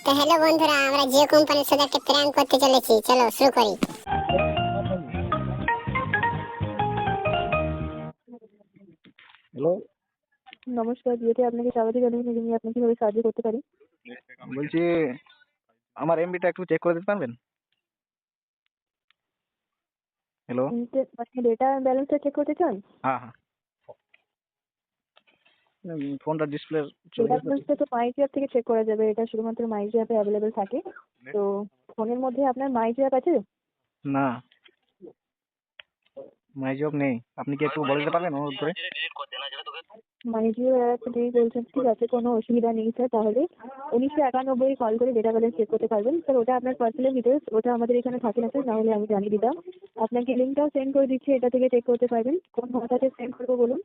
তো হ্যালো বন্ধুরা, আমরা জিও কোম্পানির সাথে একটা প্র্যাঙ্ক করতে চলেছি। চলো শুরু করি। হ্যালো, নমস্কার, বিয়েতে আপনাকে স্বাগত জানাই। আমি আপনাকে কিভাবে সাহায্য করতে পারি? বলছি আমার এমবিটা একটু চেক করে দিতে পারবেন? হ্যালো। মানে ডেটা ব্যালেন্সটা চেক করতে চান? হ্যাঁ হ্যাঁ, ফোনটা ডিসপ্লে চলে ডেটা গেছে। ব্যালেন্সটা তো মাইজি অ্যাপ থেকে চেক করা যাবে। এটা শুধুমাত্র মাইজি অ্যাপে অ্যাভেলেবেল থাকে। তো ফোনের মধ্যে আপনার মাইজি অ্যাপ আছে? না, মাই জব নেই। আপনি কি একটু বলে দিতে পারবেন অনুরোধ করে? মাইজি অ্যাপ যদি বলছেন, ঠিক আছে, কোনো অসুবিধা নেই স্যার। তাহলে 1991 কল করে ডেটা ব্যালেন্স চেক করতে পারবেন স্যার। ওটা আপনার পার্সোনাল ডিটেলস, ওটা আমাদের এখানে থাকে না স্যার, নাহলে আমি জানিয়ে দিতাম। আপনাকে লিঙ্কটাও সেন্ড করে দিচ্ছি, এটা থেকে চেক করতে পারবেন। কোন ভাষাতে সেন্ড করবো বলুন?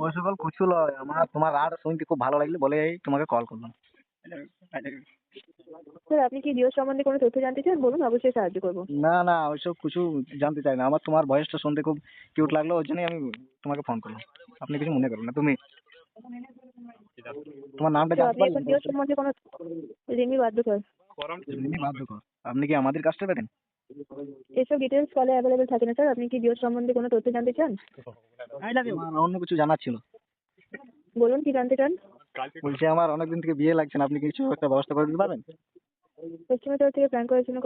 ওই সকল কিছু নয়, আমার তোমার আর শুনতে খুব ভালো লাগলো বলে তোমাকে কল করলাম। স্যার, আপনি কি জিও সম্বন্ধে কোনো তথ্য জানতে চান? বলুন, অবশ্যই সাহায্য করবো। না না, ওইসব কিছু জানতে চাই না। আমার তোমার ভয়েসটা শুনতে খুব কিউট লাগলো, ওই জন্যই আমি তোমাকে ফোন করলাম। আপনি কিছু মনে করবেন না। তোমার নামটা তো জানতে আপনি পারলাম? এখন জিও সম্বন্ধে কোনো রিমি বাধ্যকর। বাধ্যকর। আপনি কি আমাদের কাজটা পেতেন? এসব ডিটেলস কলে অ্যাভেলেবেল থাকে না স্যার। আপনি কি জিও সম্বন্ধে কোনো তথ্য জানতে চান? আমার অন্য কিছু জানার ছিল। বলুন, কি জানতে চান? বলছি আমার অনেকদিন থেকে বিয়ে লাগছে না, আপনি কিছু একটা ব্যবস্থা করে দিতে পারবেন? পশ্চিমের তরফ থেকে প্ল্যান করার জন্য